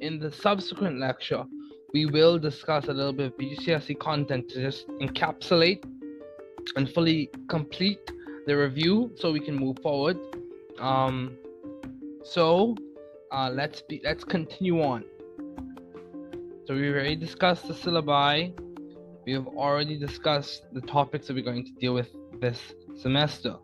in the subsequent lecture, we will discuss a little bit of BGCSE content to just encapsulate and fully complete the review so we can move forward. Let's continue on. So we've already discussed the syllabi. We have already discussed the topics that we're going to deal with this semester.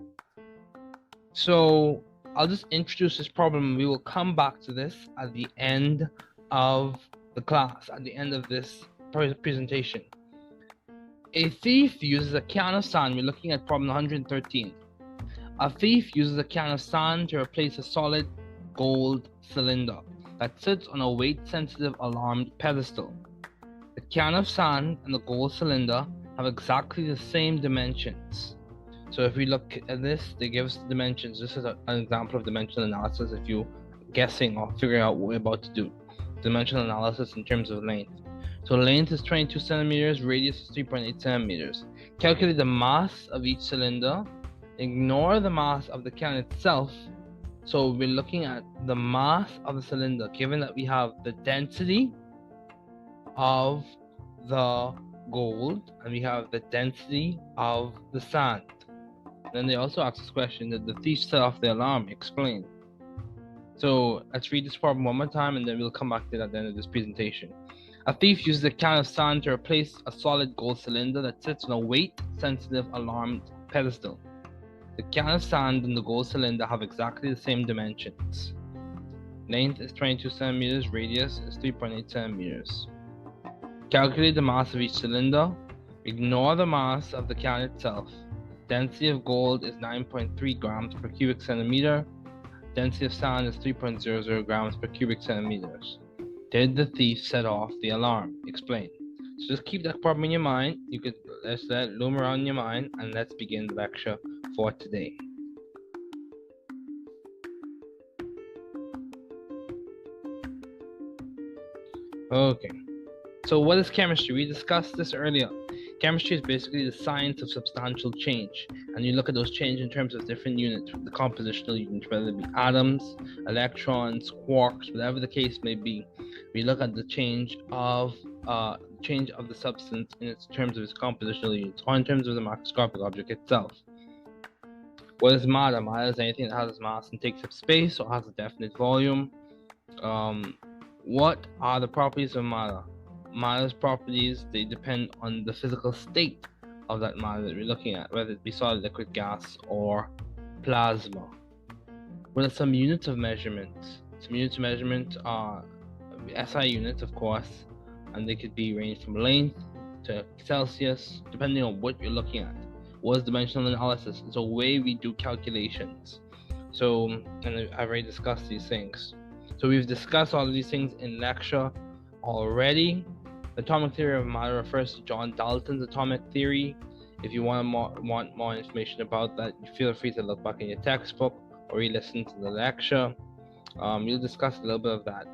So I'll just introduce this problem. We will come back to this at the end of the class, at the end of this presentation. A thief uses a can of sand. We're looking at problem 113. A thief uses a can of sand to replace a solid gold cylinder that sits on a weight-sensitive alarmed pedestal. The can of sand and the gold cylinder have exactly the same dimensions. So if we look at this, they give us the dimensions. This is an example of dimensional analysis if you're guessing or figuring out what we're about to do. Dimensional analysis in terms of length. So length is 22 centimeters, radius is 3.8 centimeters. Calculate the mass of each cylinder. Ignore the mass of the can itself. So we're looking at the mass of the cylinder, given that we have the density of the gold and we have the density of the sand. Then they also ask this question: did the thief set off the alarm? Explain. So let's read this problem one more time and then we'll come back to it at the end of this presentation. A thief uses a can of sand to replace a solid gold cylinder that sits on a weight-sensitive alarmed pedestal. The can of sand and the gold cylinder have exactly the same dimensions. Length is 22 centimeters, radius is 3.8 centimeters. Calculate the mass of each cylinder. Ignore the mass of the can itself. Density of gold is 9.3 grams per cubic centimeter. Density of sand is 3.00 grams per cubic centimeters. Did the thief set off the alarm? Explain. So just keep that problem in your mind. You could let's let it loom around in your mind, and let's begin the lecture for today. Okay. So what is chemistry? We discussed this earlier. Chemistry is basically the science of substantial change, and you look at those change in terms of different units, the compositional units, whether it be atoms, electrons, quarks, whatever the case may be. We look at the change of the substance in its terms of its compositional units, or in terms of the macroscopic object itself. What is matter? Matter is anything that has mass and takes up space or has a definite volume. What are the properties of matter? Matter's properties, they depend on the physical state of that matter that we're looking at, whether it be solid, liquid, gas, or plasma. What are some units of measurement? Some units of measurement are SI units, of course, and they could be ranged from length to Celsius, depending on what you're looking at. What is dimensional analysis? It's a way we do calculations. So, and I've already discussed these things. So we've discussed all of these things in lecture already. The atomic theory of matter refers to John Dalton's atomic theory. If you want more information about that, feel free to look back in your textbook or re-listen to the lecture. We'll discuss a little bit of that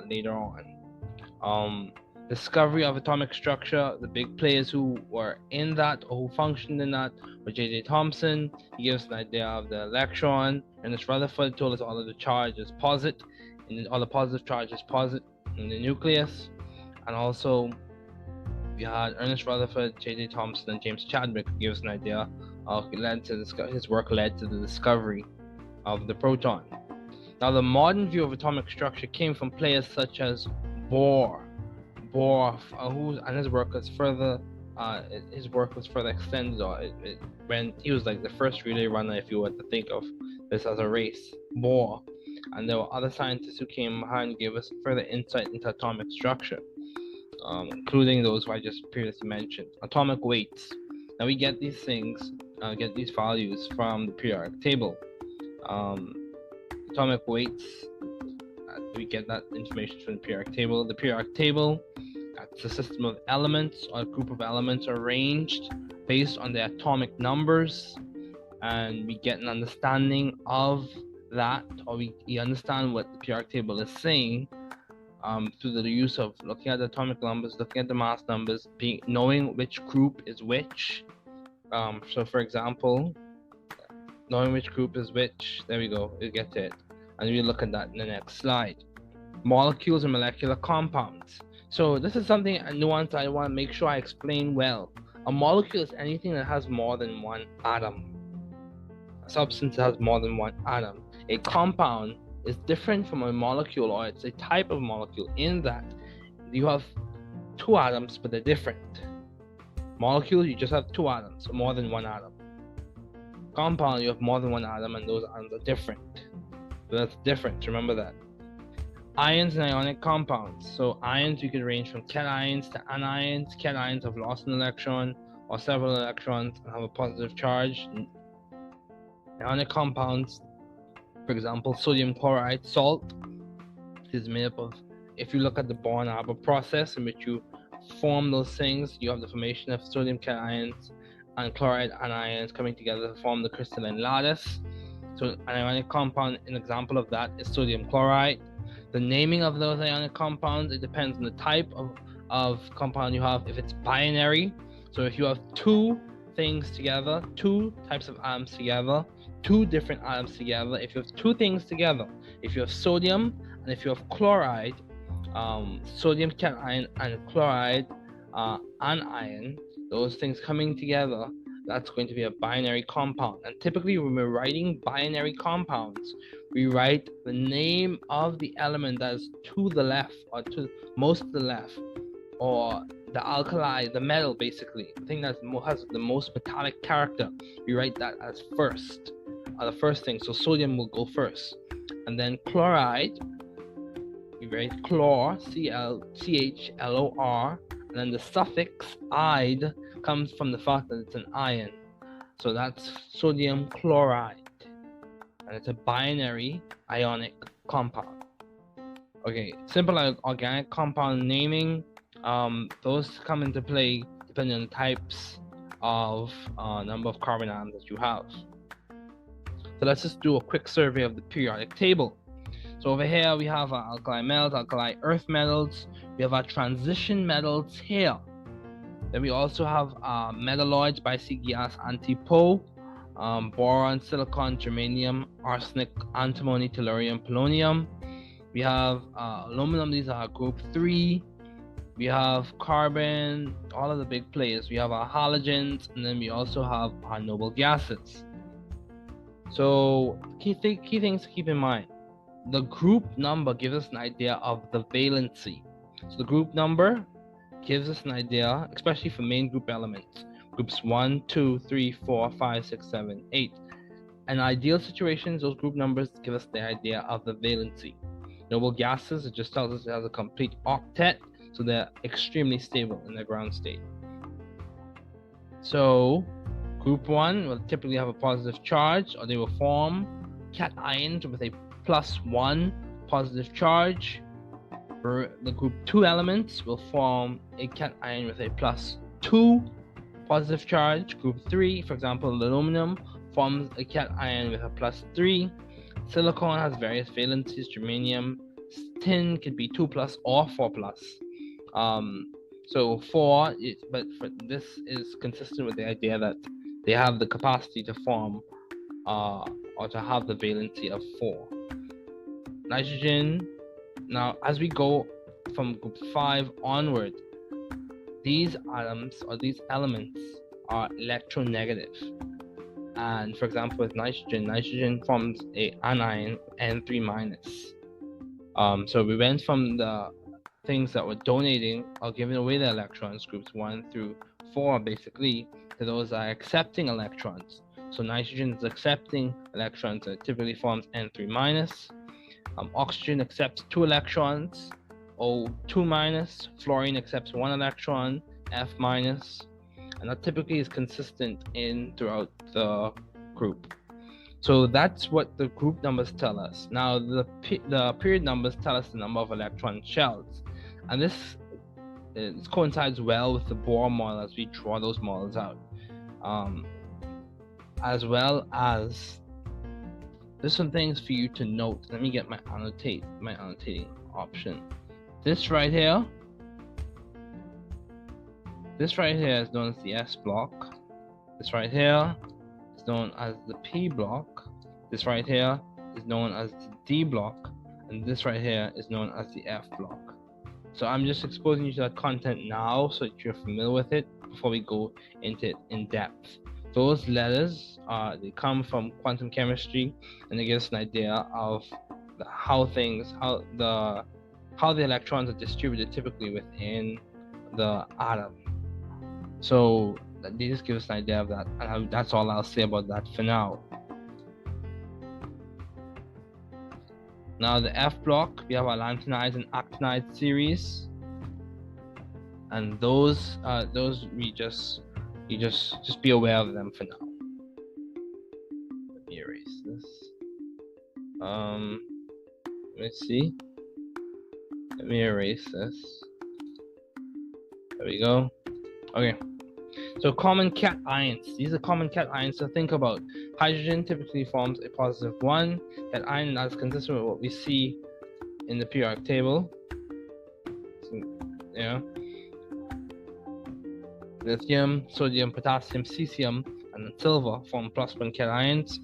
later on. Discovery of atomic structure. The big players who were in that or who functioned in that were J.J. Thomson. He gives an idea of the electron. Ernest Rutherford told us all of the charge is positive, and all the positive charge is positive in the nucleus. And also we had Ernest Rutherford, J.J. Thomson, and James Chadwick who gave us an idea of his work led to the discovery of the proton. Now the modern view of atomic structure came from players such as Bohr, and his work was further extended, when he was like the first relay runner, if you were to think of this as a race. Bohr, and there were other scientists who came behind and gave us further insight into atomic structure, including those who I just previously mentioned. Atomic weights. Now we get these things, get these values from the periodic table. Atomic weights, we get that information from the periodic table. The periodic table, that's a system of elements or a group of elements arranged based on the atomic numbers, and we get an understanding of that, or we understand what the periodic table is saying through the use of looking at the atomic numbers, looking at the mass numbers, knowing which group is which. So for example, knowing which group is which, there we go, we get it, and we look at that in the next slide. molecules and molecular compounds. So this is something, a nuance I want to make sure I explain well. A molecule is anything that has more than one atom. A substance has more than one atom. A compound is different from a molecule, or it's a type of molecule in that you have two atoms, but they're different. Molecule, you just have two atoms, so more than one atom. Compound, you have more than one atom, and those atoms are different. So that's different, remember that. Ions and ionic compounds. So ions, you can range from cations to anions. Cations have lost an electron or several electrons and have a positive charge. Ionic compounds, for example, sodium chloride, salt, is made up of, if you look at the Born-Haber process in which you form those things, you have the formation of sodium cations and chloride anions coming together to form the crystalline lattice. So an ionic compound, an example of that is sodium chloride. The naming of those ionic compounds, it depends on the type of compound you have. If it's binary, so if you have two things together, two types of atoms together, two different atoms together, if you have two things together, if you have sodium and if you have chloride, sodium cation and chloride anion, those things coming together, that's going to be a binary compound. And typically when we're writing binary compounds, we write the name of the element that is to the left, or to most to the left, or the alkali, the metal, basically, the thing that has the most metallic character. We write that as first, the first thing. So sodium will go first, and then chloride, we write chlor, CHLOR, and then the suffix "ide" comes from the fact that it's an ion. So that's sodium chloride, and it's a binary ionic compound. Okay, simple organic compound naming, those come into play depending on the types of number of carbon atoms that you have. So let's just do a quick survey of the periodic table. So over here we have our alkali metals, alkali earth metals. We have our transition metals here. Then we also have metalloids, bicygas, antipo, boron, silicon, germanium, arsenic, antimony, tellurium, polonium. We have aluminum, these are group 3. We have carbon, all of the big players. We have our halogens, and then we also have our noble gases. So key things to keep in mind. The group number gives us an idea of the valency. So the group number gives us an idea, especially for main group elements. Groups 1, 2, 3, 4, 5, 6, 7, 8. In ideal situations, those group numbers give us the idea of the valency. Noble gases, it just tells us it has a complete octet, so they're extremely stable in their ground state. So group 1 will typically have a positive charge, or they will form cations with a +1 positive charge. The group 2 elements will form a cation with a +2 positive charge. Group 3, for example, aluminum, forms a cation with a +3. Silicon has various valencies. Germanium, tin could be 2+ or 4+. So 4, but this is consistent with the idea that they have the capacity to form or to have the valency of 4. Nitrogen, now as we go from group 5 onward, these atoms or these elements are electronegative. And for example, with nitrogen forms a anion N3-. So we went from the things that were donating or giving away the electrons, groups 1 through 4 basically, to those that are accepting electrons. So nitrogen is accepting electrons, so it typically forms N3-. Oxygen accepts 2 electrons, O2-. Fluorine accepts 1 electron, F-. And that typically is consistent throughout the group. So that's what the group numbers tell us. Now the period numbers tell us the number of electron shells, and this coincides well with the Bohr model as we draw those models out, as well as there's some things for you to note. Let me get my annotating option. This right here is known as the S block. This right here is known as the P block. This right here is known as the D block. and this right here is known as the F block. So I'm just exposing you to that content now so that you're familiar with it before we go into it in depth. Those letters they come from quantum chemistry, and they give us an idea of how the electrons are distributed typically within the atom. So they just give us an idea of that, and that's all I'll say about that for now. Now the F block, we have our lanthanides and actinide series, and those you just be aware of them for now. Let me erase this. Let's see. Let me erase this. There we go. Okay. So common cations. These are common cations to think about. Hydrogen typically forms a positive 1 cation, that's consistent with what we see in the periodic table. So, yeah. Lithium, sodium, potassium, cesium, and silver form +1 cations.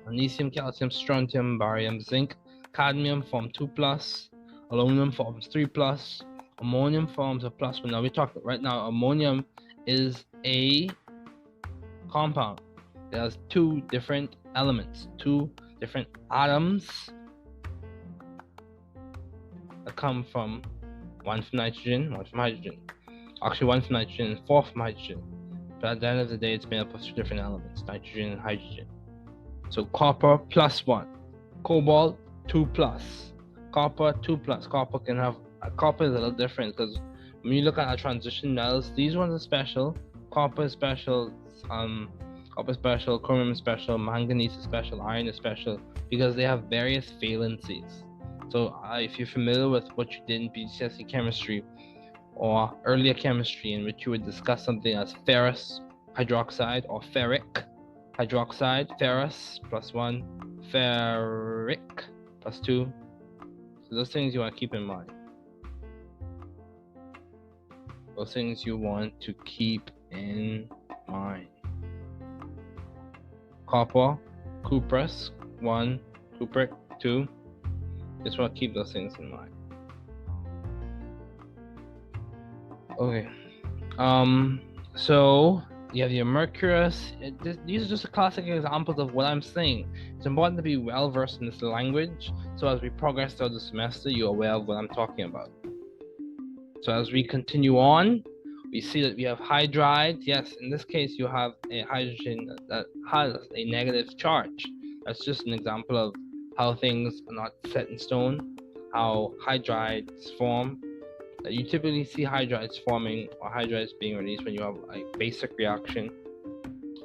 Magnesium, calcium, strontium, barium, zinc, cadmium form 2+. Aluminum forms 3+. Ammonium forms a +1. Now we're talking right now. Ammonium is a compound. It has 2 different elements, 2 different atoms that come from, one from nitrogen, one from hydrogen. Actually, one from nitrogen and 4 from hydrogen. But at the end of the day, it's made up of 2 different elements, nitrogen and hydrogen. So copper +1, cobalt 2+, copper 2+. Copper can have copper is a little different because when you look at our transition metals, these ones are special. Copper is special, copper is special, chromium is special, manganese is special, iron is special because they have various valencies. So if you're familiar with what you did in BGCSE chemistry or earlier chemistry, in which you would discuss something as ferrous hydroxide or ferric hydroxide, ferrous +1, ferric +2. So those things you want to keep in mind. Those things you want to keep in mind. Copper, cuprous 1, cupric 2. Just want to keep those things in mind. Okay. So you have your mercurous. These are just classic examples of what I'm saying. It's important to be well versed in this language, so as we progress throughout the semester, you're aware of what I'm talking about. So as we continue on, we see that we have hydride. Yes, in this case, you have a hydrogen that has a negative charge. That's just an example of how things are not set in stone, how hydrides form. You typically see hydrides forming or hydrides being released when you have a basic reaction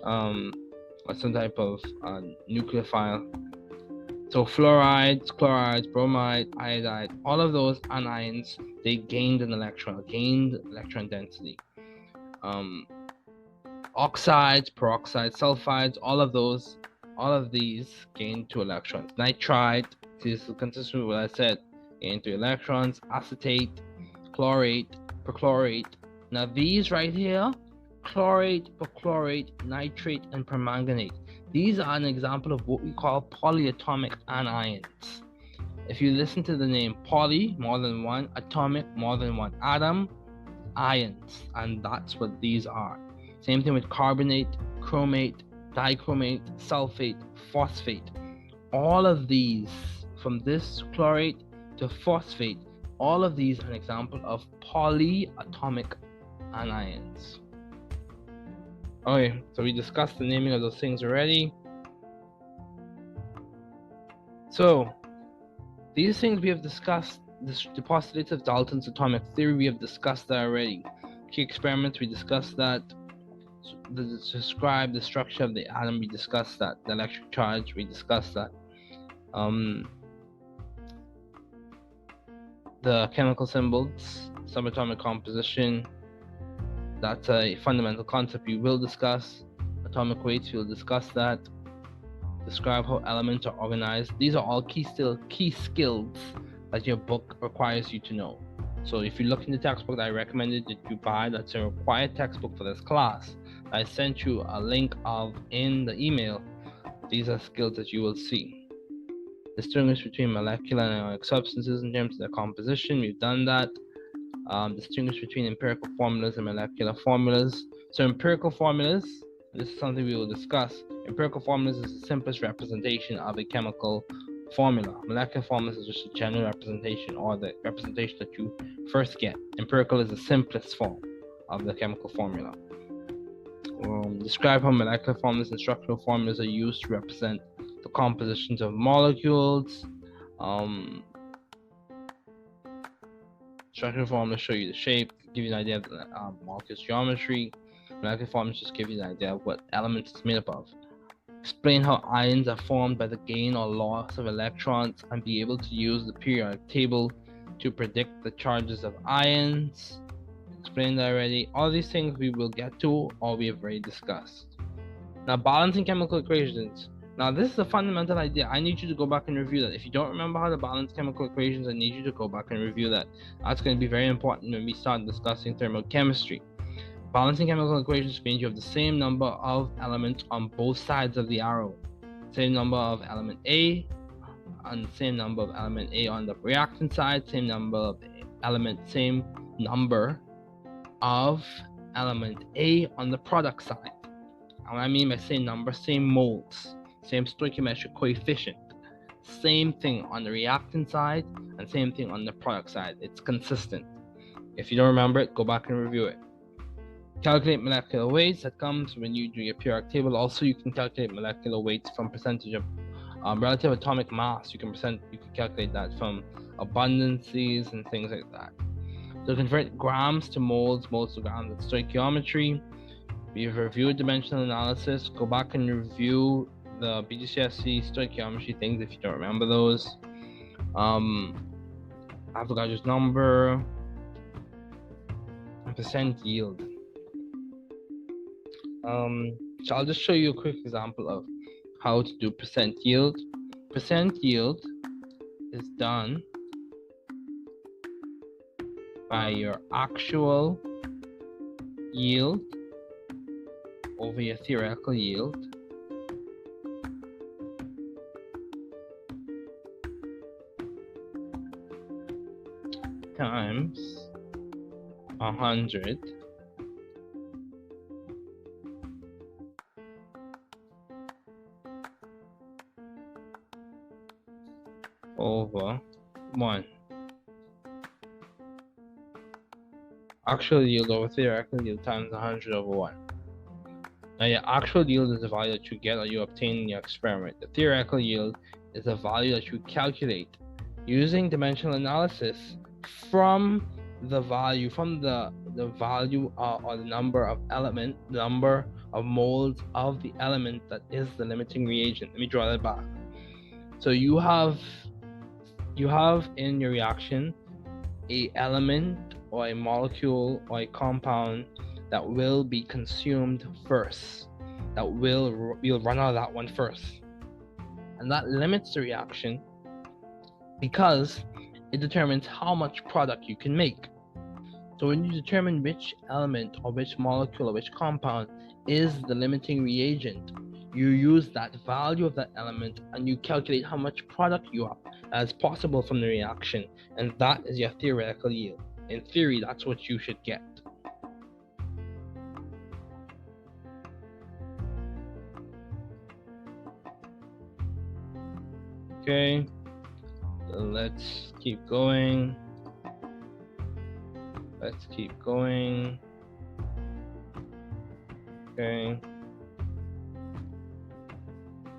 or some type of nucleophile. So fluorides, chlorides, bromide, iodide, all of those anions, they gained electron density. Oxides, peroxides, sulfides, all of these gain 2 electrons. Nitride, this is consistent with what I said, gain 3 electrons. Acetate, chlorate, perchlorate. Now these right here, chlorate, perchlorate, nitrate, and permanganate. These are an example of what we call polyatomic anions. If you listen to the name poly, more than one, atomic, more than one atom, ions, and that's what these are. Same thing with carbonate, chromate, dichromate, sulfate, phosphate. All of these, from this chlorate to phosphate, all of these are an example of polyatomic anions. Okay, so we discussed the naming of those things already. So these things we have discussed. The postulates of Dalton's atomic theory, we have discussed that already. Key experiments, we discussed that. To describe the structure of the atom, we discussed that. The electric charge, we discussed that. The chemical symbols, subatomic composition, that's a fundamental concept we will discuss. Atomic weights, we'll discuss that. Describe how elements are organized. These are all key skills that your book requires you to know. So if you look in the textbook that I recommended that you buy, that's a required textbook for this class. I sent you a link of in the email. These are skills that you will see. Distinguish between molecular and ionic substances in terms of their composition. We've done that. Distinguish between empirical formulas and molecular formulas. So empirical formulas, this is something we will discuss. Empirical formulas is the simplest representation of a chemical formula. Molecular formulas is just a general representation, or the representation that you first get. Empirical is the simplest form of the chemical formula. Describe how molecular formulas and structural formulas are used to represent the compositions of molecules. Structural formulas show you the shape, give you an idea of the molecule's geometry. Molecular formulas just give you an idea of what elements it's made up of. Explain how ions are formed by the gain or loss of electrons, and be able to use the periodic table to predict the charges of ions. Explained that already. All these things we will get to, or we have already discussed. Now, balancing chemical equations. Now, this is a fundamental idea. I need you to go back and review that. If you don't remember how to balance chemical equations, I need you to go back and review that. That's going to be very important when we start discussing thermochemistry. Balancing chemical equations means you have the same number of elements on both sides of the arrow. Same number of element A, and the same number of element A on the reactant side, same number of element A on the product side. And what I mean by same number, same moles, same stoichiometric coefficient, same thing on the reactant side and same thing on the product side. It's consistent. If you don't remember it, go back and review it. Calculate molecular weights. That comes when you do your periodic table. Also, you can calculate molecular weights from percentage of relative atomic mass. You can calculate that from abundances and things like that. So convert grams to moles, moles to grams. That's stoichiometry. We've reviewed dimensional analysis. Go back and review the BGCSE stoichiometry things if you don't remember those. Avogadro's number and percent yield. So I'll just show you a quick example of how to do percent yield. Percent yield is done by your actual yield over your theoretical yield times 100 over 1. Actual yield over theoretical yield times 100 over 1. Now your actual yield is the value that you get or you obtain in your experiment. The theoretical yield is the value that you calculate using dimensional analysis from the value, or the number of moles of the element that is the limiting reagent. Let me draw that back. So you have in your reaction a element or a molecule or a compound that will be consumed first. We'll run out of that one first. And that limits the reaction because it determines how much product you can make. So when you determine which element or which molecule or which compound is the limiting reagent, you use that value of that element and you calculate how much product you have as possible from the reaction, and that is your theoretical yield. In theory, that's what you should get. Okay, so let's keep going.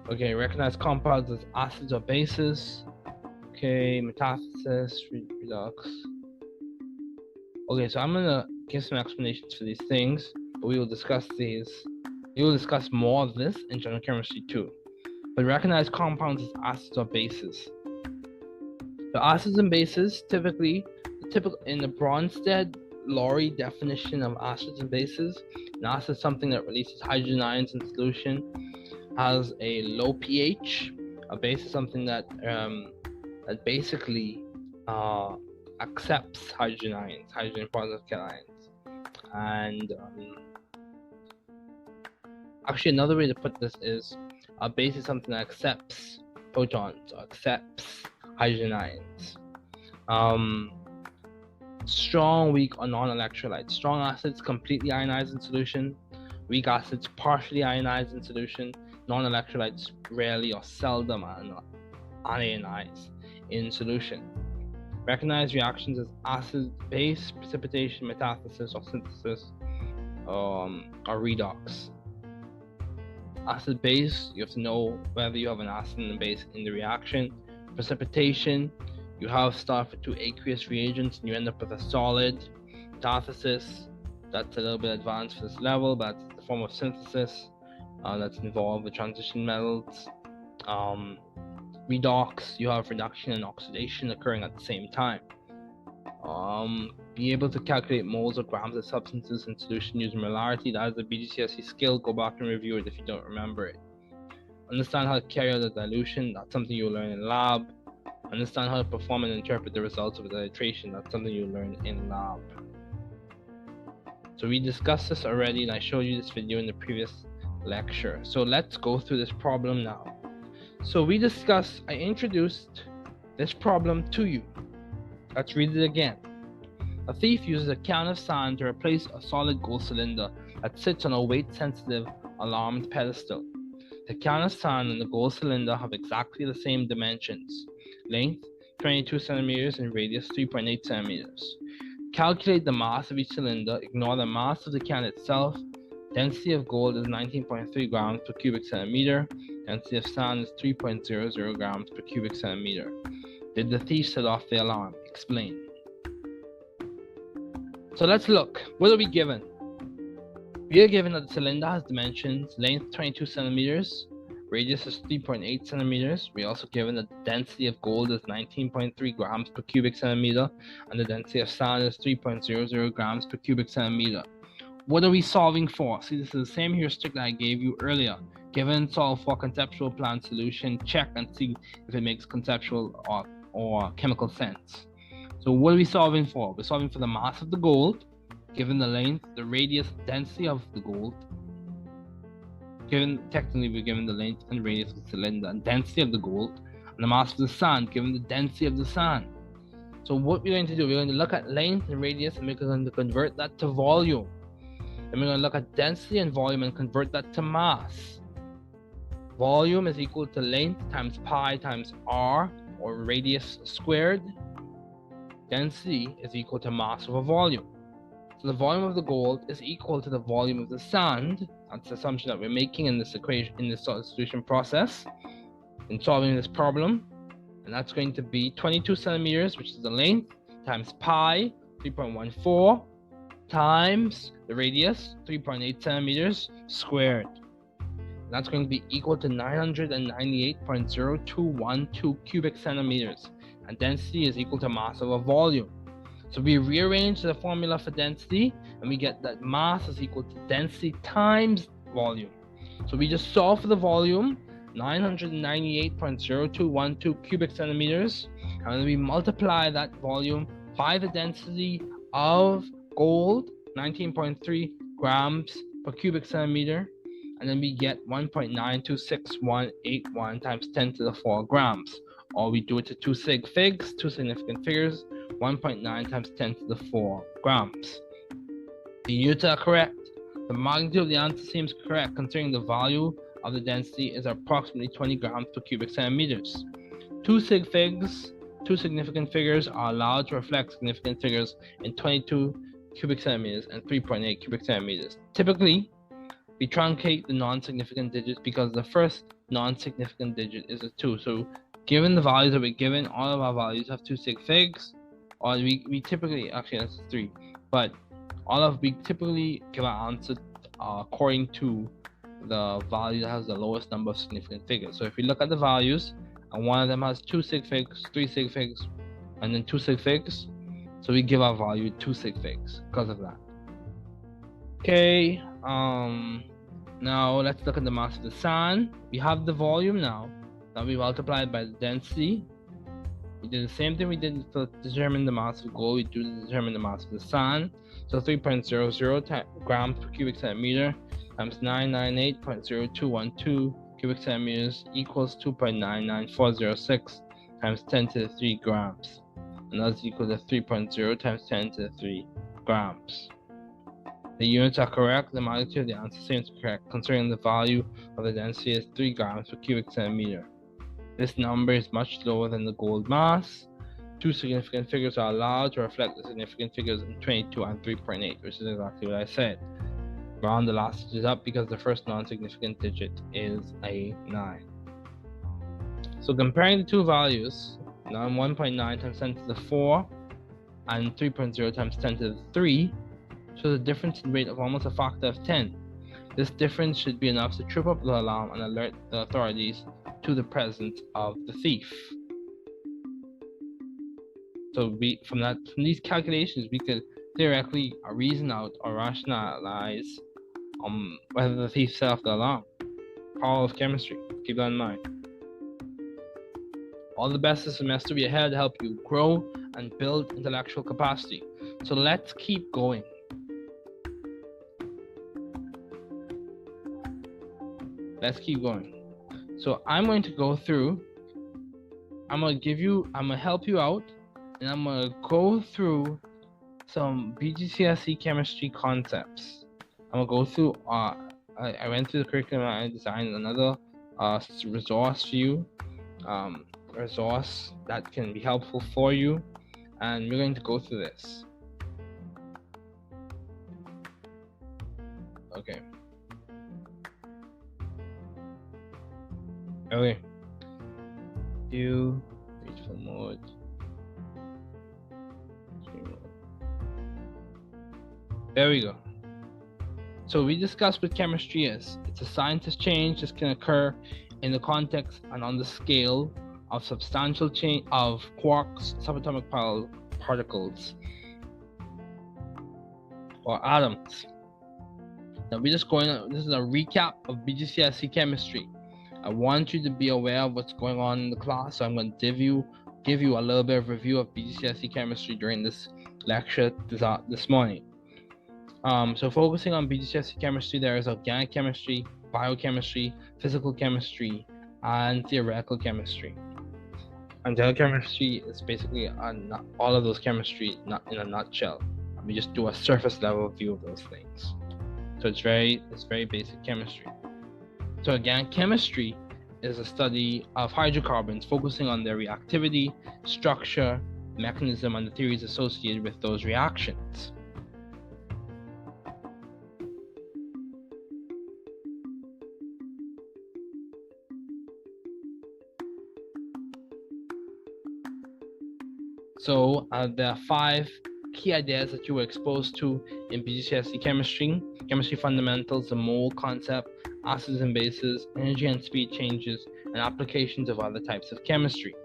Okay, recognize compounds as acids or bases. Okay, metathesis, redox. Okay, so I'm gonna give some explanations for these things, but we will discuss these. We will discuss more of this in general chemistry too. But recognize compounds as acids or bases. The acids and bases typically in the Bronsted-Lowry definition of acids and bases, an acid is something that releases hydrogen ions in solution, has a low pH. A base is something that basically accepts hydrogen positive cations. And actually, another way to put this is a base is something that accepts protons, or accepts hydrogen ions. Strong, weak, or non-electrolytes. Strong acids completely ionized in solution. Weak acids partially ionized in solution. Non-electrolytes rarely or seldom ionized in solution. Recognize reactions as acid-base, precipitation, metathesis, or synthesis, or redox. Acid-base, you have to know whether you have an acid and a base in the reaction. Precipitation, you have started with two aqueous reagents and you end up with a solid. Metathesis, that's a little bit advanced for this level, but it's the form of synthesis that's involved with transition metals. Redox, you have reduction and oxidation occurring at the same time. Be able to calculate moles or grams of substances in solution using molarity. That is a BGCSE skill. Go back and review it if you don't remember it. Understand how to carry out a dilution. That's something you'll learn in lab. Understand how to perform and interpret the results of the titration. That's something you'll learn in lab. So we discussed this already, and I showed you this video in the previous lecture. So let's go through this problem now. So I introduced this problem to you. Let's read it again. A thief uses a can of sand to replace a solid gold cylinder that sits on a weight-sensitive alarmed pedestal. The can of sand and the gold cylinder have exactly the same dimensions: length 22 centimeters and radius 3.8 centimeters. Calculate the mass of each cylinder. Ignore the mass of the can itself. Density of gold is 19.3 grams per cubic centimeter. Density of sand is 3.00 grams per cubic centimeter. Did the thief set off the alarm? Explain. So let's look. What are we given? We are given that the cylinder has dimensions: length 22 centimeters, radius is 3.8 centimeters. We're also given that the density of gold is 19.3 grams per cubic centimeter, and the density of sand is 3.00 grams per cubic centimeter. What are we solving for? See, this is the same heuristic that I gave you earlier. Given, solve for conceptual plan solution, check and see if it makes conceptual or chemical sense. So what are we solving for? We're solving for the mass of the gold, given the length, the radius, density of the gold. Technically, we're given the length and radius of the cylinder and density of the gold, and the mass of the sand, given the density of the sand. So what we're going to do, we're going to look at length and radius, and we're going to convert that to volume. Then we're going to look at density and volume and convert that to mass. Volume is equal to length times pi times r, or radius squared. Density is equal to mass over volume. So the volume of the gold is equal to the volume of the sand. That's the assumption that we're making in this equation, in this solution process, in solving this problem. And that's going to be 22 centimeters, which is the length, times pi, 3.14, times the radius, 3.8 centimeters squared. And that's going to be equal to 998.0212 cubic centimeters. And density is equal to mass over volume. So we rearrange the formula for density, and we get that mass is equal to density times volume. So we just solve for the volume, 998.0212 cubic centimeters, and then we multiply that volume by the density of gold, 19.3 grams per cubic centimeter, and then we get 1.926181 times 10 to the 4 grams. Or we do it to two sig figs, two significant figures, 1.9 times 10 to the 4 grams. The units are correct. The magnitude of the answer seems correct, considering the value of the density is approximately 20 grams per cubic centimeters. Two sig figs, two significant figures, are allowed to reflect significant figures in 22 cubic centimeters and 3.8 cubic centimeters. Typically, we truncate the non-significant digits because the first non-significant digit is a 2. So given the values that we're given, all of our values have two sig figs, or we typically, actually that's 3, but we typically give our answer according to the value that has the lowest number of significant figures. So if we look at the values, and one of them has 2 sig figs, 3 sig figs, and then 2 sig figs, so we give our value 2 sig figs because of that. Okay, now let's look at the mass of the sand. We have the volume now. Now we multiply it by the density. We did the same thing we did to determine the mass of gold. We do to determine the mass of the sand. So 3.00 grams per cubic centimeter times 998.0212 cubic centimeters equals 2.99406 times 10 to the 3 grams. And that's equal to 3.0 times 10 to the 3 grams. The units are correct, the magnitude of the answer seems correct, considering the value of the density is 3 grams per cubic centimeter. This number is much lower than the gold mass. Two significant figures are allowed to reflect the significant figures in 22 and 3.8, which is exactly what I said. Round the last digit up because the first non-significant digit is a 9. So comparing the two values, now 1.9 times 10 to the 4 and 3.0 times 10 to the 3, shows a difference in rate of almost a factor of 10. This difference should be enough to trip up the alarm and alert the authorities to the presence of the thief. So from these calculations, we could theoretically reason out or rationalize whether the thief set off the alarm. Power of chemistry. Keep that in mind. All the best this semester. We are here to help you grow and build intellectual capacity. So let's keep going. So I'm going to go through, I'm going to help you out, and I'm going to go through some BGCSE chemistry concepts. I'm going to go through, I went through the curriculum and I designed another resource for you, resource that can be helpful for you, and we're going to go through this. Okay. Beautiful mode. There we go. So we discussed what chemistry is. It's a scientist change that can occur in the context and on the scale of substantial change of quarks, subatomic particles, or atoms. Now we're just this is a recap of BGCSE chemistry. I want you to be aware of what's going on in the class, so I'm going to give you a little bit of review of BGCSE chemistry during this lecture this morning. So focusing on BGCSE chemistry, there is organic chemistry, biochemistry, physical chemistry, and theoretical chemistry. And theoretical chemistry is basically all of those chemistry in a nutshell. We just do a surface level view of those things. So it's very basic chemistry. So organic chemistry is a study of hydrocarbons, focusing on their reactivity, structure, mechanism, and the theories associated with those reactions. So there are 5 key ideas that you were exposed to in BGCSE chemistry: chemistry fundamentals, the mole concept, acids and bases, energy and speed changes, and applications of other types of chemistry.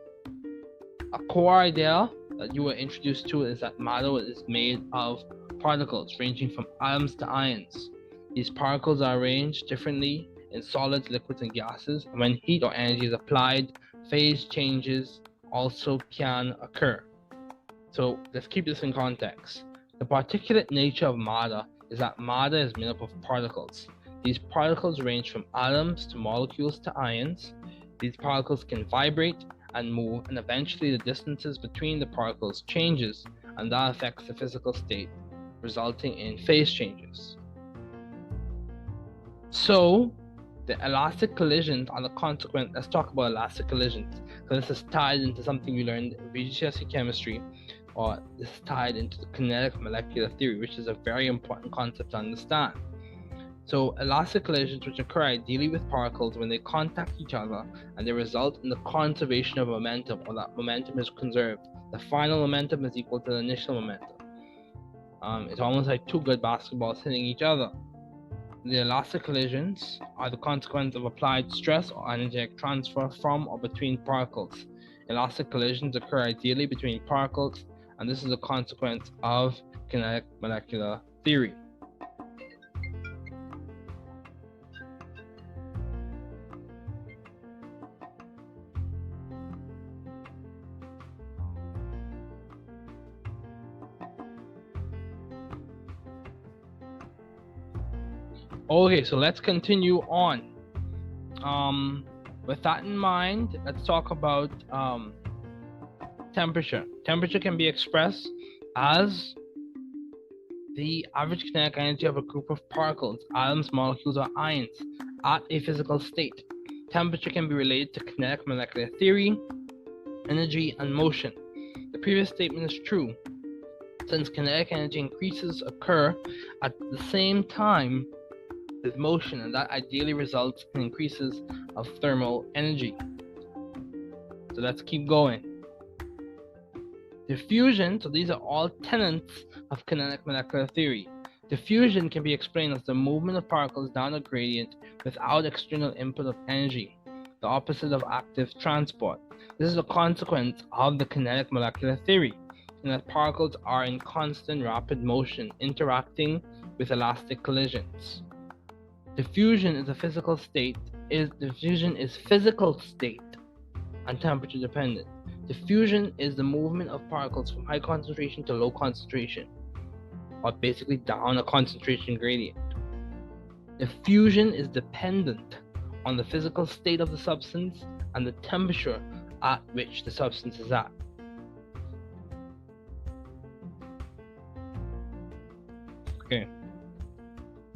A core idea that you were introduced to is that matter is made of particles ranging from atoms to ions. These particles are arranged differently in solids, liquids, and gases, and when heat or energy is applied, phase changes also can occur. So let's keep this in context. The particulate nature of matter is that matter is made up of particles. These particles range from atoms to molecules to ions. These particles can vibrate and move, and eventually the distances between the particles changes, and that affects the physical state, resulting in phase changes. So the elastic collisions are the consequent. Let's talk about elastic collisions. So this is tied into something we learned in BGCSE chemistry, or this is tied into the kinetic molecular theory, which is a very important concept to understand. So elastic collisions, which occur ideally with particles when they contact each other, and they result in the conservation of momentum, or that momentum is conserved. The final momentum is equal to the initial momentum. It's almost like two good basketballs hitting each other. The elastic collisions are the consequence of applied stress or energetic transfer from or between particles. Elastic collisions occur ideally between particles, and this is a consequence of kinetic molecular theory. Okay, so let's continue on. with that in mind, let's talk about temperature. Temperature can be expressed as the average kinetic energy of a group of particles, atoms, molecules, or ions at a physical state. Temperature can be related to kinetic molecular theory, energy, and motion. The previous statement is true, since kinetic energy increases occur at the same time with motion, and that ideally results in increases of thermal energy. So let's keep going. Diffusion, so these are all tenets of kinetic molecular theory. Diffusion can be explained as the movement of particles down a gradient without external input of energy, the opposite of active transport. This is a consequence of the kinetic molecular theory, in that particles are in constant rapid motion, interacting with elastic collisions. Diffusion is physical state and temperature dependent. Diffusion is the movement of particles from high concentration to low concentration, or basically down a concentration gradient. Diffusion is dependent on the physical state of the substance and the temperature at which the substance is at. Okay.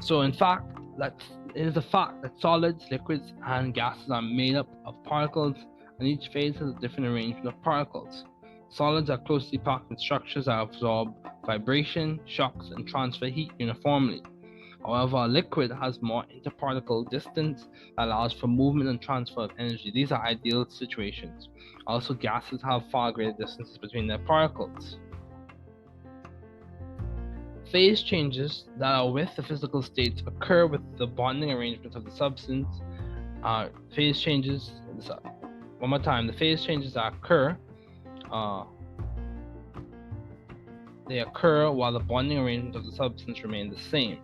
So in fact, it is a fact that solids, liquids, and gases are made up of particles, and each phase has a different arrangement of particles. Solids are closely packed in structures that absorb vibration, shocks, and transfer heat uniformly. However, a liquid has more interparticle distance that allows for movement and transfer of energy. These are ideal situations. Also, gases have far greater distances between their particles. Phase changes that are with the physical states occur with the bonding arrangement of the substance. The phase changes that occur, they occur while the bonding arrangement of the substance remain the same.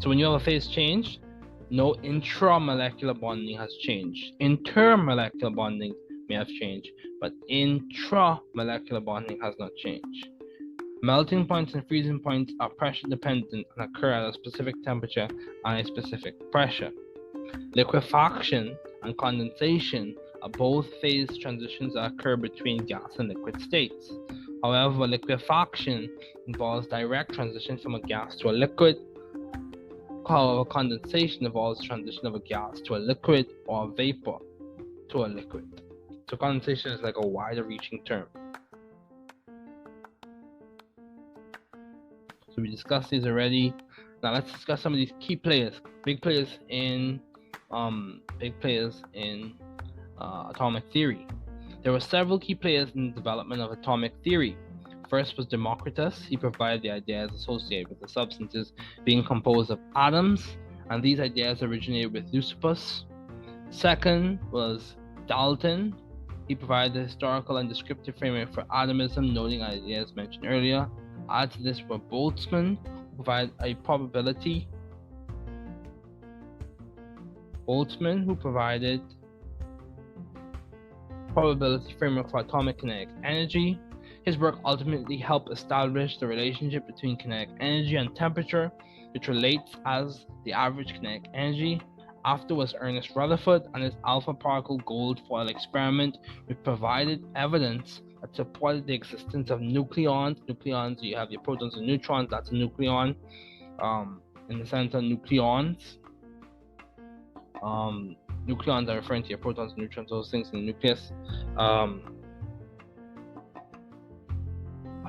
So when you have a phase change, no intramolecular bonding has changed. Intermolecular bonding may have changed, but intramolecular bonding has not changed. Melting points and freezing points are pressure dependent and occur at a specific temperature and a specific pressure. Liquefaction and condensation are both phase transitions that occur between gas and liquid states. However, liquefaction involves direct transition from a gas to a liquid. However, condensation involves transition of a gas to a liquid or a vapor to a liquid. So condensation is like a wider reaching term. So we discussed these already. Now let's discuss some of these key players, big players in atomic theory. There were several key players in the development of atomic theory. First was Democritus. He provided the ideas associated with the substances being composed of atoms, and these ideas originated with Leucippus. Second was Dalton. He provided the historical and descriptive framework for atomism, noting ideas mentioned earlier. Add to this were Boltzmann, who provided a probability framework for atomic kinetic energy. His work ultimately helped establish the relationship between kinetic energy and temperature, which relates as the average kinetic energy. After was Ernest Rutherford and his alpha particle gold foil experiment, which provided evidence that supported the existence of nucleons. Nucleons, you have your protons and neutrons, that's a nucleon. In the sense of nucleons. Nucleons are referring to your protons and neutrons, those things in the nucleus.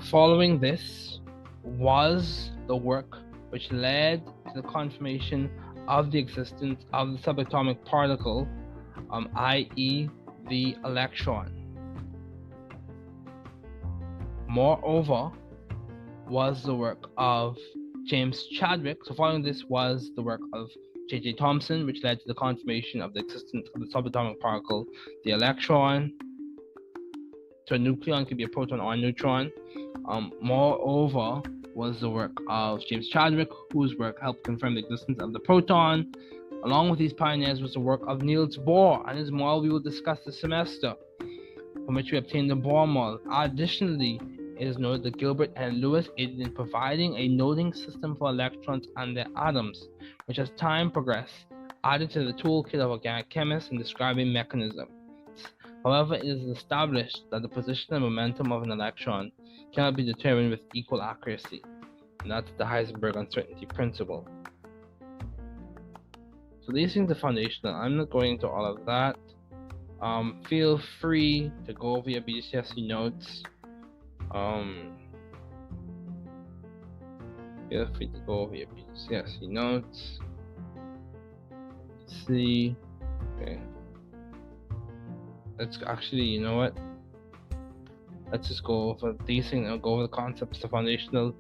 Following this was the work which led to the confirmation of the existence of the subatomic particle, i.e. the electron. Moreover, was the work of James Chadwick. So following this was the work of J.J. Thomson, which led to the confirmation of the existence of the subatomic particle, the electron. So a nucleon could be a proton or a neutron. Moreover, was the work of James Chadwick, whose work helped confirm the existence of the proton. Along with these pioneers was the work of Niels Bohr and his model we will discuss this semester, from which we obtained the Bohr model. Additionally, it is noted that Gilbert and Lewis aided in providing a noting system for electrons and their atoms, which as time progressed added to the toolkit of organic chemists in describing mechanisms. However, it is established that the position and momentum of an electron cannot be determined with equal accuracy, and that's the Heisenberg uncertainty principle. So these things are foundational. I'm not going into all of that. Feel free to go over your BGCSE notes. Feel free to go over your BGCSE notes. Let's see. Okay. Let's actually, you know what? Let's just go over these things and go over the concepts, the foundational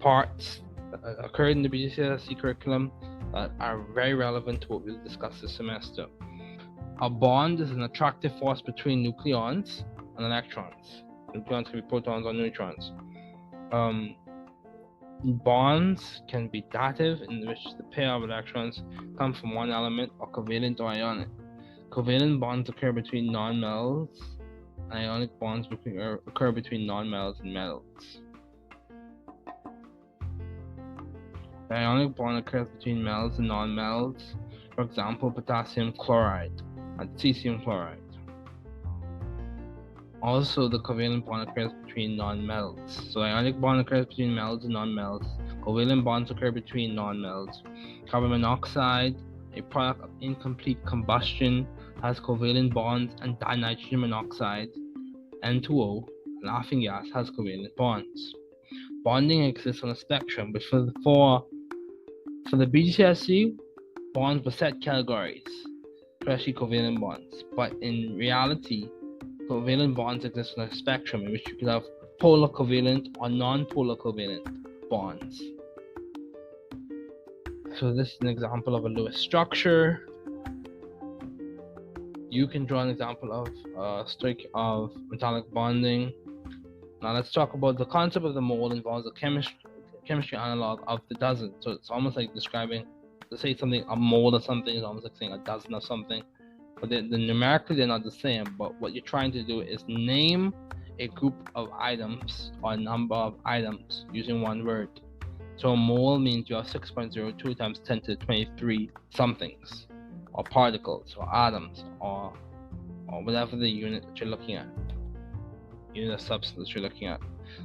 parts that occurred in the BGCSE curriculum that are very relevant to what we'll discuss this semester. A bond is an attractive force between nucleons and electrons. Nucleons can be protons or neutrons. Bonds can be dative, in which the pair of electrons come from one element, or covalent or ionic. Covalent bonds occur between nonmetals, and ionic bonds occur between nonmetals and metals. The ionic bond occurs between metals and nonmetals, for example, potassium chloride and cesium chloride. Also, the covalent bond occurs between nonmetals. So, ionic bond occurs between metals and nonmetals. Covalent bonds occur between nonmetals. Carbon monoxide, a product of incomplete combustion, has covalent bonds, and dinitrogen monoxide, N2O, laughing gas, has covalent bonds. Bonding exists on a spectrum, but for the BGCSE, bonds were set categories, especially covalent bonds. But in reality, covalent bonds exist on a spectrum in which you could have polar covalent or non-polar covalent bonds. So this is an example of a Lewis structure. You can draw an example of metallic bonding. Now let's talk about the concept of the mole. Involves a chemistry analog of the dozen. So it's almost like describing, to say something, a mole of something is almost like saying a dozen of something. But numerically they're not the same, but what you're trying to do is name a group of items or a number of items using one word. So a mole means you have 6.02 times 10 to the 23 somethings, or particles, or atoms, or whatever the unit that you're looking at, unit of substance that you're looking at.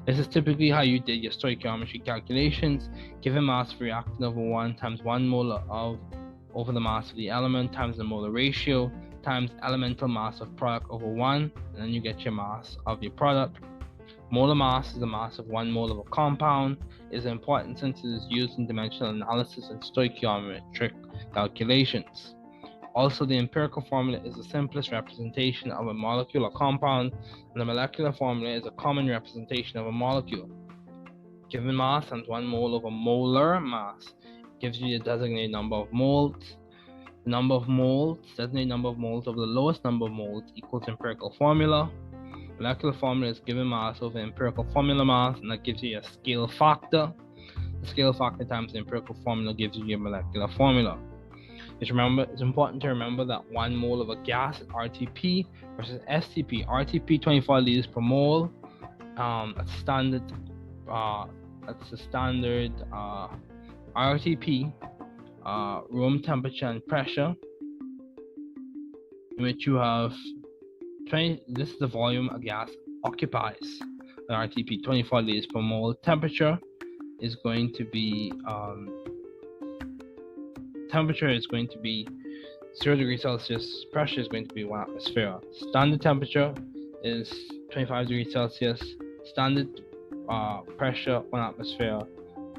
This is typically how you did your stoichiometry calculations. Given mass of reactant over 1 times 1 molar over the mass of the element times the molar ratio times elemental mass of product over 1, and then you get your mass of your product. Molar mass is the mass of 1 mole of a compound. It is important since it is used in dimensional analysis and stoichiometric calculations. Also, the empirical formula is the simplest representation of a molecule or compound, and the molecular formula is a common representation of a molecule. Given mass times 1 mole over molar mass gives you the designated number of moles. The number of moles, designated number of moles over the lowest number of moles equals empirical formula. Molecular formula is given mass over empirical formula mass, and that gives you a scale factor. The scale factor times the empirical formula gives you your molecular formula. It's important to remember that 1 mole of a gas is RTP versus STP. RTP 24 liters per mole. That's standard. That's the standard RTP, room temperature and pressure, in which you have this is the volume a gas occupies. The RTP 24 liters per mole. Temperature is going to be 0 degrees Celsius. Pressure is going to be 1 atmosphere. Standard temperature is 25 degrees Celsius. Standard pressure 1 atmosphere,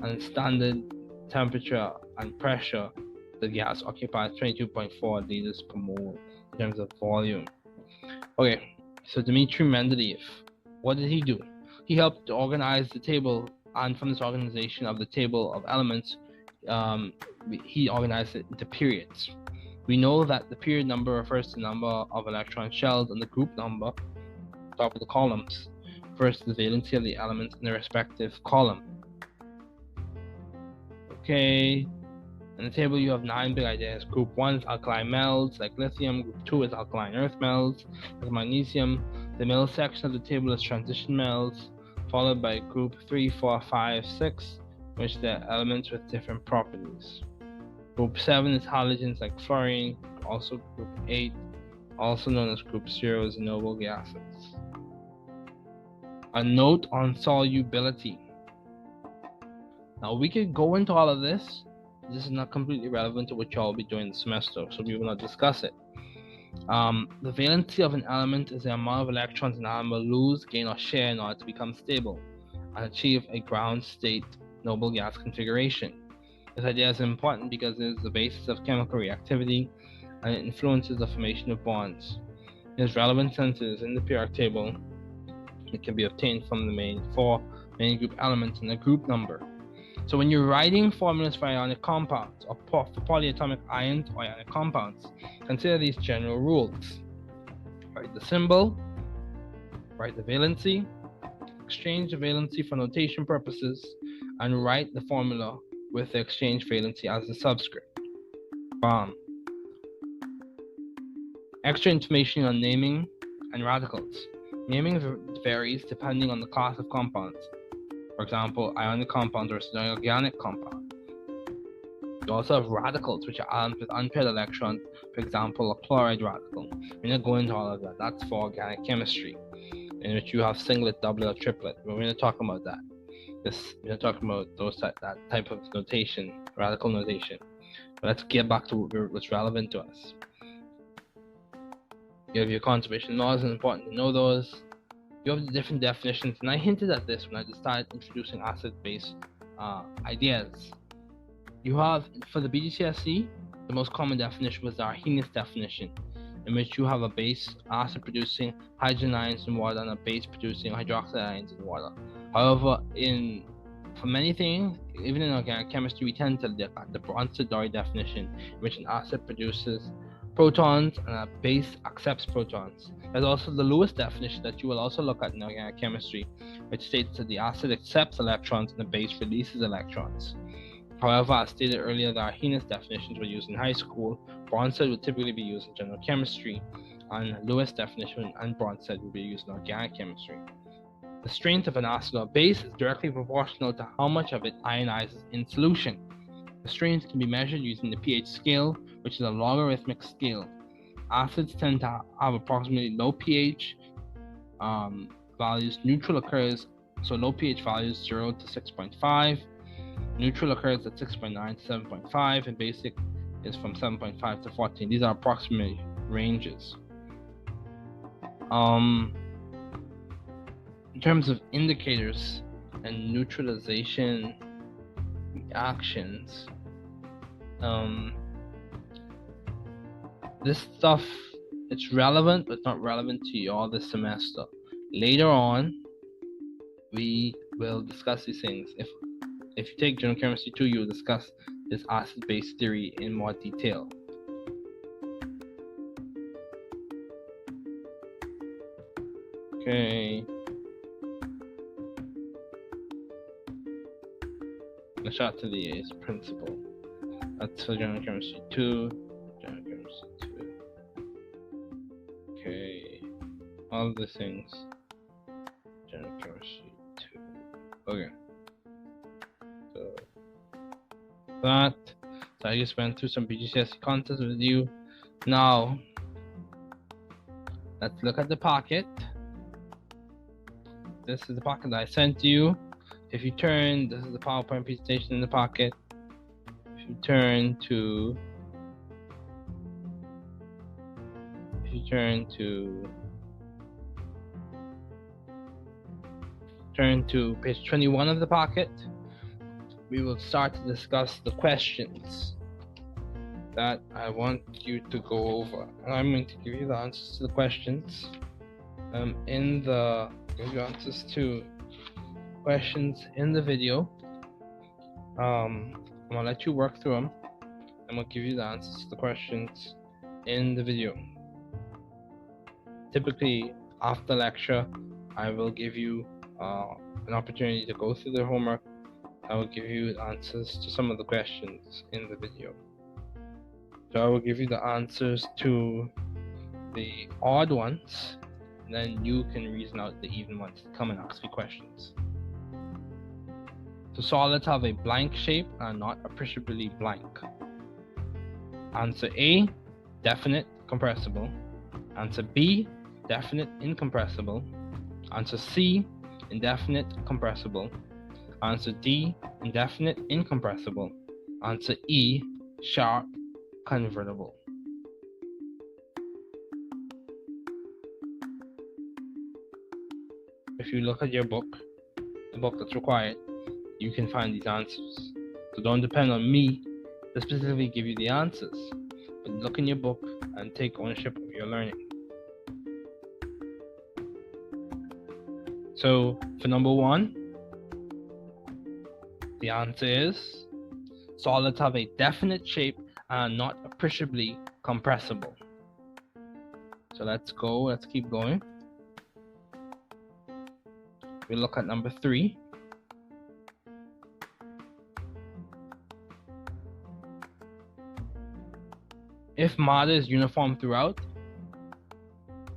and standard temperature and pressure the gas occupies 22.4 liters per mole in terms of volume. Okay, so Dmitry Mendeleev, what did he do? He helped organize the table, and from this organization of the table of elements, he organized it into periods. We know that the period number refers to the number of electron shells, and the group number, top of the columns, refers to the valency of the elements in the respective column. Okay, in the table you have 9 big ideas. Group 1 is alkaline metals like lithium. Group 2 is alkaline earth metals like magnesium. The middle section of the table is transition metals, followed by group 3, 4, 5, 6, which are elements with different properties. Group 7 is halogens like fluorine, also group 8, also known as group 0, is noble gases. A note on solubility. Now we could go into all of this. This is not completely relevant to what y'all will be doing this semester, so we will not discuss it. The valency of an element is the amount of electrons an atom will lose, gain, or share in order to become stable and achieve a ground state noble gas configuration. This idea is important because it is the basis of chemical reactivity and it influences the formation of bonds. It is relevant since it is in the periodic table. It can be obtained from the 4 main group elements and the group number. So when you're writing formulas for ionic compounds or for polyatomic ions or ionic compounds, consider these general rules. Write the symbol, write the valency, exchange the valency for notation purposes, and write the formula with the exchange valency as the subscript. Extra information on naming and radicals. Naming varies depending on the class of compounds. For example, ionic compounds versus organic compound. You also have radicals, which are atoms with unpaired electrons, for example, a chloride radical. We're not going into all of that. That's for organic chemistry, in which you have singlet, doublet, or triplet. But we're not talking about that. We're not talking about that type of notation, radical notation. But let's get back to what's relevant to us. You have your conservation laws, and it's important to know those. You have the different definitions, and I hinted at this when I just started introducing acid-base ideas. You have, for the BGCSE, the most common definition was the Arrhenius definition, in which you have a base acid producing hydrogen ions in water and a base producing hydroxide ions in water. However, for many things, even in organic chemistry, we tend to look at the Bronsted-Dory definition, in which an acid produces protons and a base accepts protons. There's also the Lewis definition that you will also look at in organic chemistry, which states that the acid accepts electrons and the base releases electrons. However, as stated earlier, the Arrhenius definitions were used in high school. Bronsted would typically be used in general chemistry, and Lewis definition and Bronsted would be used in organic chemistry. The strength of an acid or base is directly proportional to how much of it ionizes in solution. The strength can be measured using the pH scale, which is a logarithmic scale. Acids tend to have approximately low pH values. Neutral occurs, so low pH values 0 to 6.5. Neutral occurs at 6.9 to 7.5, and basic is from 7.5 to 14. These are approximate ranges. In terms of indicators and neutralization reactions, this stuff, it's relevant but not relevant to you all this semester. Later on, we will discuss these things. If you take General Chemistry 2, you will discuss this acid-base theory in more detail. Okay. The Chatelier's principle. That's for General Chemistry 2. General Chemistry 2. Okay. All the things. General Chemistry 2. Okay. So I just went through some BGCSE concepts with you. Now, let's look at the pocket. This is the pocket that I sent you. If you turn, this is the PowerPoint presentation in the pocket. If you turn to page 21 of the pocket, we will start to discuss the questions that I want you to go over. And I'm going to give you the answers to the questions. Give you answers to questions in the video. I'm gonna let you work through them. I'm gonna give you the answers to the questions in the video. Typically, after lecture, I will give you an opportunity to go through the homework. I will give you answers to some of the questions in the video. So I will give you the answers to the odd ones, and then you can reason out the even ones to come and ask me questions. So solids have a blank shape and are not appreciably blank. Answer A, definite compressible. Answer B, definite incompressible. Answer C, indefinite compressible. Answer D, indefinite incompressible. Answer E, sharp convertible. If you look at your book, the book that's required, you can find these answers. So don't depend on me to specifically give you the answers, but look in your book and take ownership of your learning. So for number 1, the answer is solids have a definite shape and are not appreciably compressible. So let's keep going. We look at number 3. If matter is uniform throughout,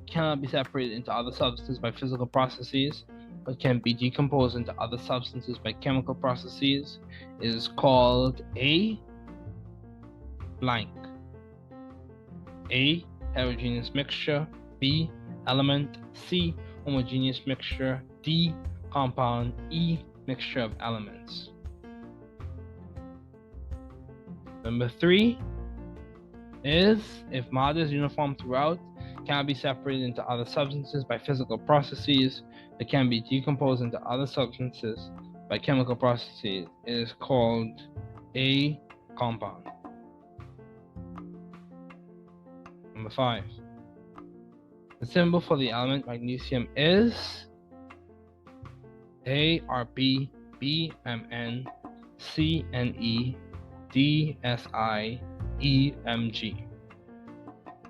cannot be separated into other substances by physical processes, but can be decomposed into other substances by chemical processes, is called A blank. A, heterogeneous mixture. B, element. C, homogeneous mixture. D, compound. E, mixture of elements. Number 3 is if matter is uniform throughout, cannot be separated into other substances by physical processes, that can be decomposed into other substances by chemical processes, it is called a compound. Number 5. The symbol for the element magnesium is ARP, BMN, CNE, DSI, EMG.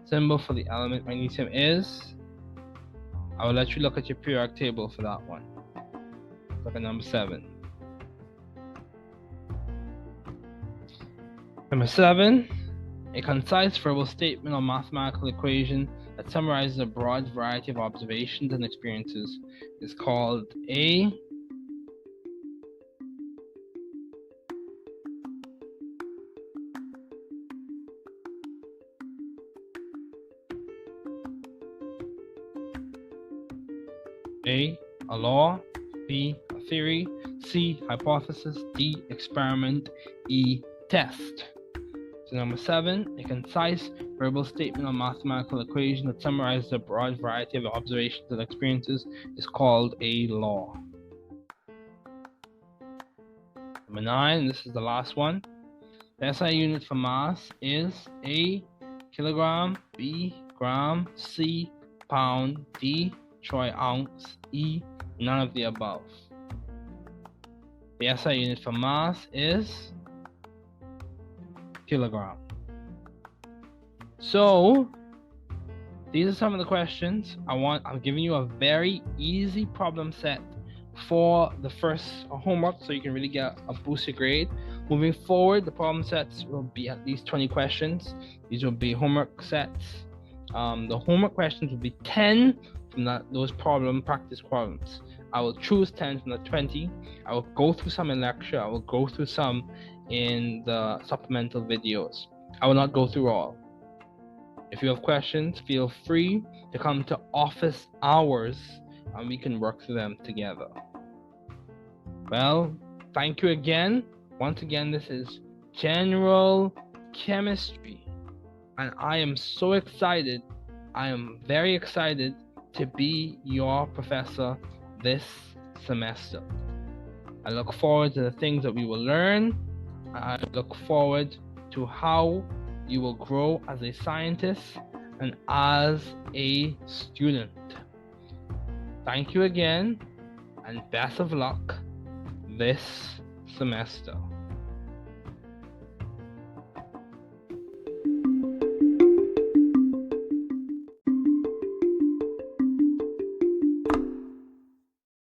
Symbol for the element magnesium is, I will let you look at your periodic table for that one. Look at number 7. Number 7, a concise verbal statement or mathematical equation that summarizes a broad variety of observations and experiences is called a law, B, a theory, C, hypothesis, D, experiment, E, test. So number 7, a concise verbal statement or mathematical equation that summarizes a broad variety of observations and experiences is called a law. Number 9, this is the last one. The SI unit for mass is A, kilogram, B, gram, C, pound, D, troy ounce, E, none of the above. The SI unit for mass is kilogram. So these are some of the questions. I'm giving you a very easy problem set for the first homework, so you can really get a boosted grade. Moving forward, the problem sets will be at least 20 questions. These will be homework sets. The homework questions will be 10 from those practice problems. I will choose 10 from the 20. I will go through some in lecture. I will go through some in the supplemental videos. I will not go through all. If you have questions, feel free to come to office hours and we can work through them together. Well, thank you again. Once again, this is General Chemistry, and I am so excited. I am very excited to be your professor this semester. I look forward to the things that we will learn. I look forward to how you will grow as a scientist and as a student. Thank you again, and best of luck this semester.